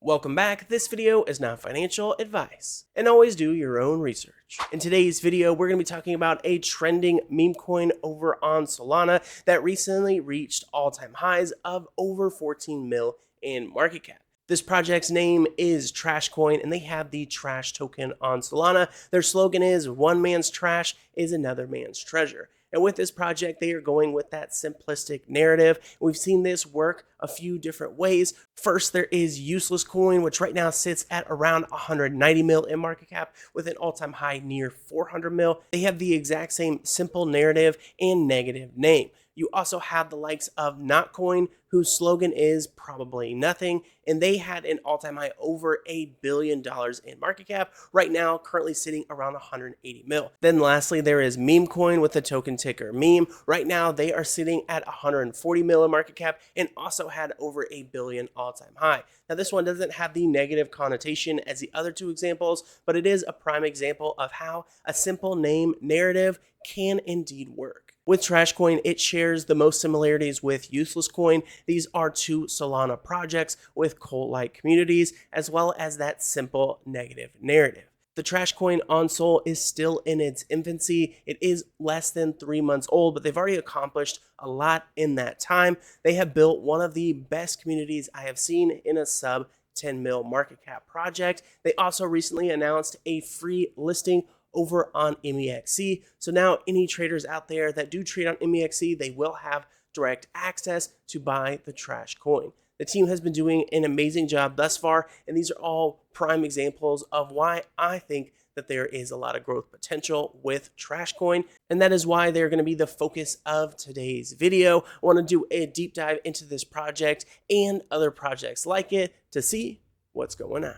Welcome back. This video is not financial advice, and always do your own research. In today's video, we're going to be talking about a trending meme coin over on Solana that recently reached all-time highs of over 14 mil in market cap. This project's name is TrashCoin, and they have the Trash token on Solana. Their slogan is "One man's trash is another man's treasure." And with this project, they are going with that simplistic narrative. We've seen this work a few different ways. First, there is Useless Coin, which right now sits at around 190 mil in market cap with an all-time high near 400 mil. They have the exact same simple narrative and negative name. You also have the likes of Notcoin, whose slogan is probably nothing, and they had an all-time high over $1 billion in market cap, right now currently sitting around 180 mil. Then lastly, there is Memecoin with the token ticker meme. Right now, they are sitting at 140 mil in market cap and also had over $1 billion all-time high. Now, this one doesn't have the negative connotation as the other two examples, but it is a prime example of how a simple name narrative can indeed work. With TrashCoin, it shares the most similarities with Useless Coin. These are two Solana projects with cult-like communities, as well as that simple negative narrative. The TrashCoin on Sol is still in its infancy. It is less than 3 months old, but they've already accomplished a lot in that time. They have built one of the best communities I have seen in a sub 10 mil market cap project. They also recently announced a free listing over on MEXC. So now any traders out there that do trade on MEXC, they will have direct access to buy the TrashCoin. The team has been doing an amazing job thus far, and these are all prime examples of why I think that there is a lot of growth potential with TrashCoin, and that is why they're going to be the focus of today's video. I want to do a deep dive into this project and other projects like it to see what's going on.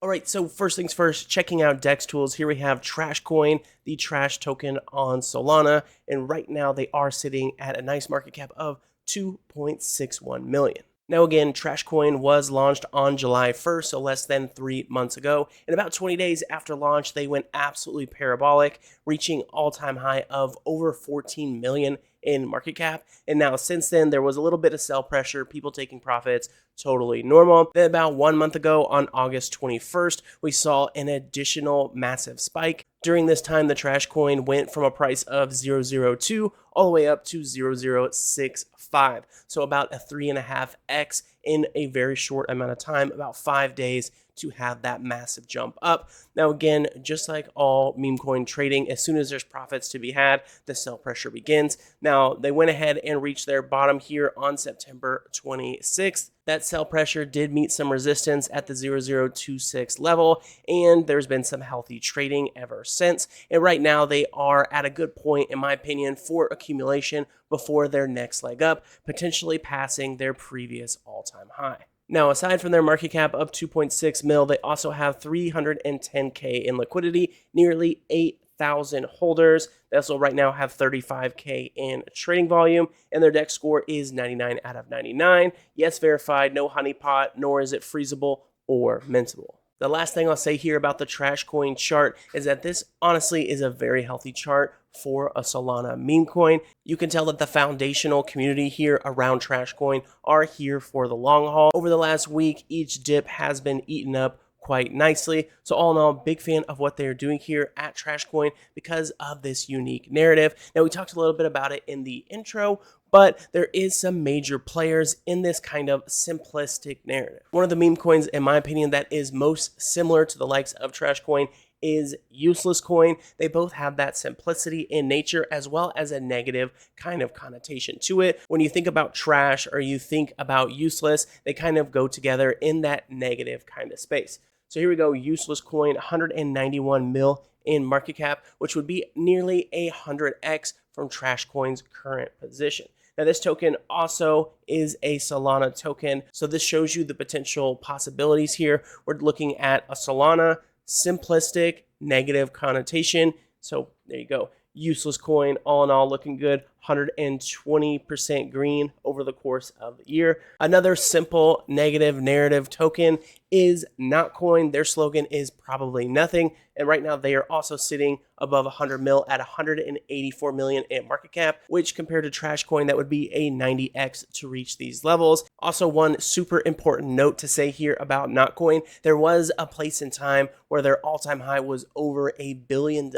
All right, so first things first, checking out DEX tools. Here we have TrashCoin, the Trash token on Solana, and right now they are sitting at a nice market cap of 2.61 million. Now again, TrashCoin was launched on July 1st, so less than 3 months ago. And about 20 days after launch, they went absolutely parabolic, reaching all-time high of over 14 million in market cap. And now since then, there was a little bit of sell pressure, people taking profits, totally normal. Then about 1 month ago on August 21st, we saw an additional massive spike. During this time, the TrashCoin went from a price of 0.002 all the way up to 0.065. So about a 3.5x in a very short amount of time, about 5 days to have that massive jump up. Now again, just like all meme coin trading, as soon as there's profits to be had, the sell pressure begins. Now they went ahead and reached their bottom here on September 26th. That sell pressure did meet some resistance at the 0.026 level, and there's been some healthy trading ever since. And right now they are at a good point, in my opinion, for accumulation before their next leg up, potentially passing their previous all-time high. Now, aside from their market cap of 2.6 mil, they also have 310K in liquidity, nearly 8,000 holders. They also right now have 35K in trading volume, and their DEX score is 99 out of 99. Yes, verified, no honeypot, nor is it freezable or mintable. The last thing I'll say here about the TrashCoin chart is that this honestly is a very healthy chart for a Solana meme coin. You can tell that the foundational community here around TrashCoin are here for the long haul. Over the last week, each dip has been eaten up quite nicely. So all in all, big fan of what they're doing here at TrashCoin because of this unique narrative. Now, we talked a little bit about it in the intro, but there is some major players in this kind of simplistic narrative. One of the meme coins, in my opinion, that is most similar to the likes of TrashCoin is Useless Coin. They both have that simplicity in nature as well as a negative kind of connotation to it. When you think about trash or you think about useless, they kind of go together in that negative kind of space. So here we go, Useless Coin, 191 mil in market cap, which would be nearly 100x from TrashCoin's current position. Now, this token also is a Solana token, so this shows you the potential possibilities here. We're looking at a Solana, simplistic, negative connotation. So there you go. Useless Coin, all in all, looking good. 120% green over over the course of the year. Another simple negative narrative token is Notcoin. Their slogan is probably nothing. And right now they are also sitting above 100 mil at 184 million in market cap, which compared to TrashCoin, that would be a 90x to reach these levels. Also, one super important note to say here about Notcoin, there was a place in time where their all-time high was over $1 billion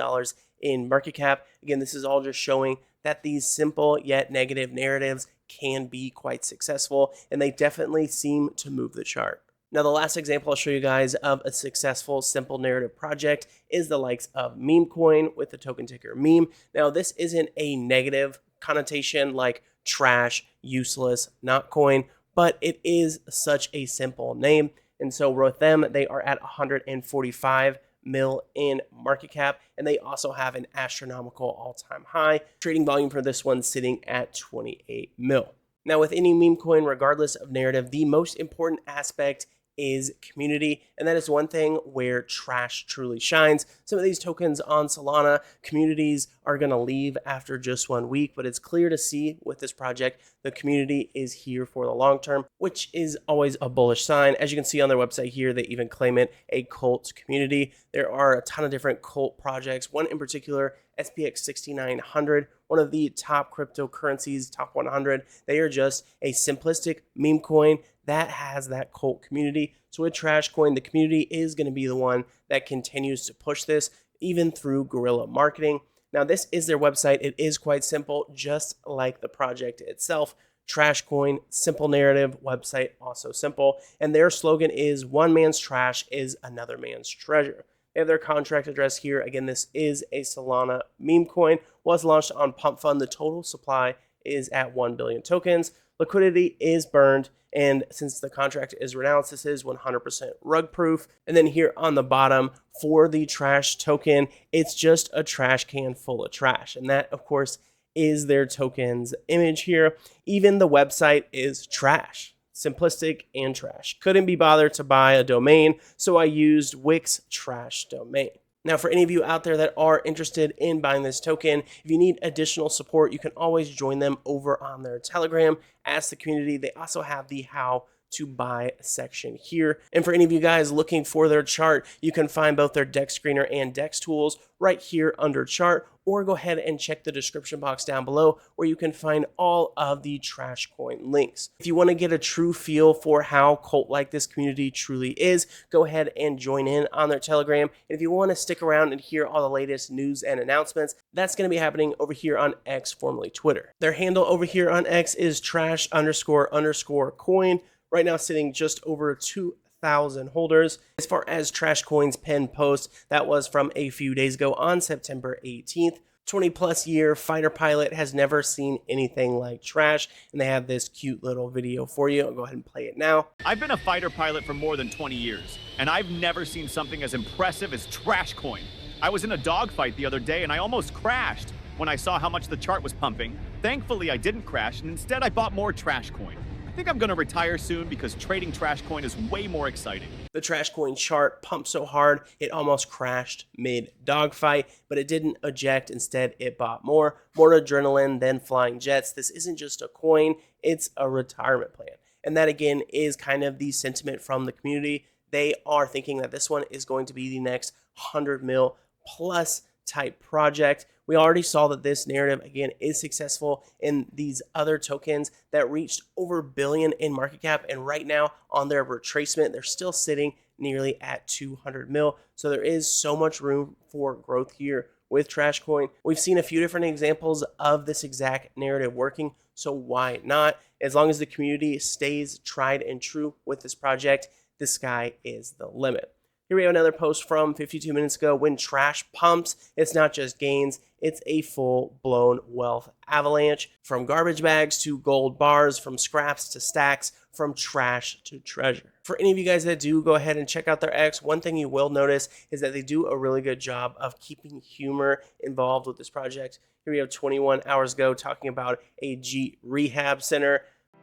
in market cap. Again, this is all just showing that these simple yet negative narratives can be quite successful, and they definitely seem to move the chart. Now, the last example I'll show you guys of a successful simple narrative project is the likes of Memecoin with the token ticker meme. Now, this isn't a negative connotation like trash, useless, not coin, but it is such a simple name. And so with them, they are at 145 mil in market cap, and they also have an astronomical all-time high. Trading volume for this one sitting at 28 mil. Now, with any meme coin, regardless of narrative, the most important aspect is community, and that is one thing where Trash truly shines. Some of these tokens on Solana, communities are going to leave after just 1 week, but it's clear to see with this project, the community is here for the long term, which is always a bullish sign. As you can see on their website here, they even claim it a cult community. There are a ton of different cult projects, one in particular, SPX 6900, one of the top cryptocurrencies, top 100. They are just a simplistic meme coin that has that cult community. So with TrashCoin, the community is going to be the one that continues to push this, even through guerrilla marketing. Now, this is their website. It is quite simple, just like the project itself. TrashCoin, simple narrative, website also simple. And their slogan is, "One man's trash is another man's treasure." They have their contract address here. Again, this is a Solana meme coin. Was launched on Pump Fund. The total supply is at 1 billion tokens. Liquidity is burned, and since the contract is renounced, this is 100% rug proof. And then here on the bottom for the trash token, it's just a trash can full of trash. And that, of course, is their token's image here. Even the website is trash. Simplistic and trash. Couldn't be bothered to buy a domain, so I used Wix trash domain. Now, for any of you out there that are interested in buying this token, if you need additional support, you can always join them over on their Telegram. Ask the community. They also have the how to buy section here. And for any of you guys looking for their chart, you can find both their Dex Screener and Dex tools right here under chart, or go ahead and check the description box down below where you can find all of the TrashCoin links. If you want to get a true feel for how cult-like this community truly is, go ahead and join in on their Telegram. And if you want to stick around and hear all the latest news and announcements, that's going to be happening over here on X, formerly Twitter. Their handle over here on X is trash__coin. Right now sitting just over 2,000 holders. As far as TrashCoin's pinned post, that was from a few days ago on September 18th. 20+ year fighter pilot has never seen anything like trash, and they have this cute little video for you. I'll go ahead and play it now. I've been a fighter pilot for more than 20 years, and I've never seen something as impressive as TrashCoin. I was in a dogfight the other day, and I almost crashed when I saw how much the chart was pumping. Thankfully, I didn't crash, and instead I bought more TrashCoin. I think I'm going to retire soon because trading TrashCoin is way more exciting. The TrashCoin chart pumped so hard it almost crashed mid-dogfight, but it didn't eject. Instead, it bought more adrenaline than flying jets. This isn't just a coin, it's a retirement plan. And that, again, is kind of the sentiment from the community. They are thinking that this one is going to be the next 100 mil plus type project. We already saw that this narrative, again, is successful in these other tokens that reached over $1 billion in market cap. And right now on their retracement, they're still sitting nearly at 200 mil. So there is so much room for growth here with TrashCoin. We've seen a few different examples of this exact narrative working. So why not? As long as the community stays tried and true with this project, the sky is the limit. Here we have another post from 52 minutes ago. When trash pumps, it's not just gains, it's a full-blown wealth avalanche. From garbage bags to gold bars, from scraps to stacks, from trash to treasure. For any of you guys that do go ahead and check out their X, one thing you will notice is that they do a really good job of keeping humor involved with this project. Here we have 21 hours ago talking about a G rehab center.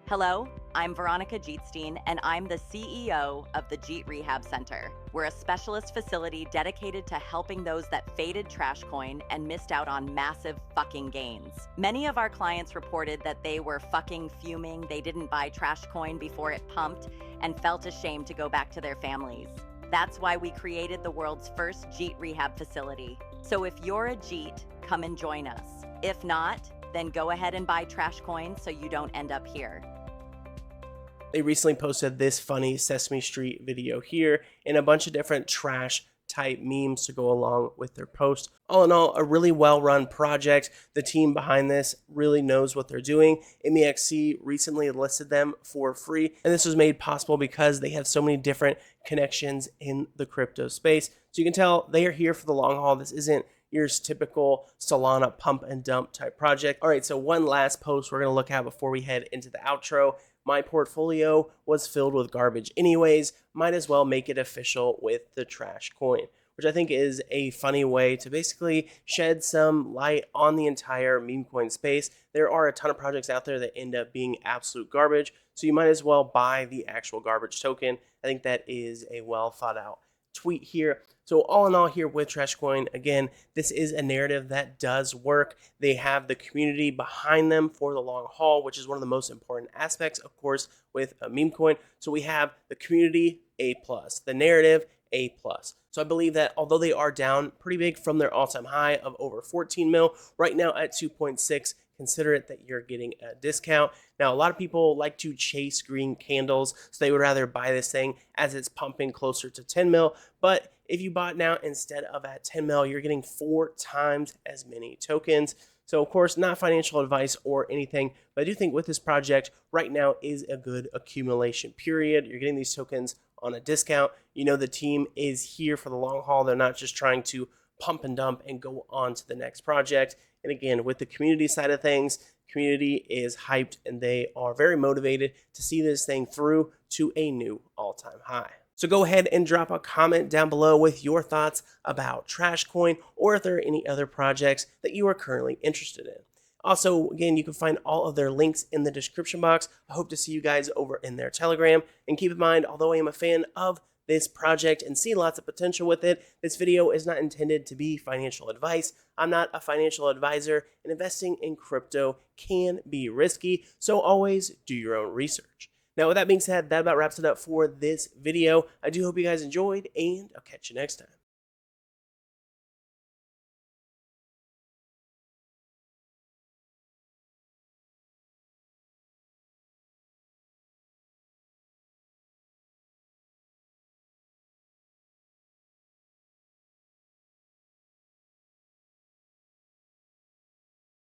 Hello, I'm Veronica Jeetstein, and I'm the CEO of the Jeet Rehab Center. We're a specialist facility dedicated to helping those that faded TrashCoin and missed out on massive fucking gains. Many of our clients reported that they were fucking fuming, they didn't buy TrashCoin before it pumped, and felt ashamed to go back to their families. That's why we created the world's first Jeet Rehab facility. So if you're a Jeet, come and join us. If not, then go ahead and buy TrashCoin so you don't end up here. They recently posted this funny Sesame Street video here and a bunch of different trash type memes to go along with their post. All in all, a really well-run project. The team behind this really knows what they're doing. MEXC recently listed them for free, and this was made possible because they have so many different connections in the crypto space. So you can tell they are here for the long haul. This isn't your typical Solana pump and dump type project. All right, so one last post we're gonna look at before we head into the outro. My portfolio was filled with garbage anyways, might as well make it official with the TrashCoin, which I think is a funny way to basically shed some light on the entire meme coin space. There are a ton of projects out there that end up being absolute garbage, so you might as well buy the actual garbage token. I think that is a well thought out tweet here. So all in all here with TrashCoin, again, this is a narrative that does work. They have the community behind them for the long haul, which is one of the most important aspects, of course, with a meme coin. So we have the community, A+, the narrative, A+. So I believe that although they are down pretty big from their all-time high of over 14 mil, right now at 2.6, consider it that you're getting a discount. Now, a lot of people like to chase green candles, so they would rather buy this thing as it's pumping closer to 10 mil. But if you bought now instead of at 10 mil, you're getting 4 times as many tokens. So, of course, not financial advice or anything, but I do think with this project right now is a good accumulation period. You're getting these tokens on a discount. You know the team is here for the long haul. They're not just trying to pump and dump and go on to the next project. And again, with the community side of things, community is hyped and they are very motivated to see this thing through to a new all-time high. So go ahead and drop a comment down below with your thoughts about TrashCoin or if there are any other projects that you are currently interested in. Also, again, you can find all of their links in the description box. I hope to see you guys over in their Telegram. And keep in mind, although I am a fan of this project and see lots of potential with it, this video is not intended to be financial advice. I'm not a financial advisor, and investing in crypto can be risky, so always do your own research. Now, with that being said, that about wraps it up for this video. I do hope you guys enjoyed, and I'll catch you next time.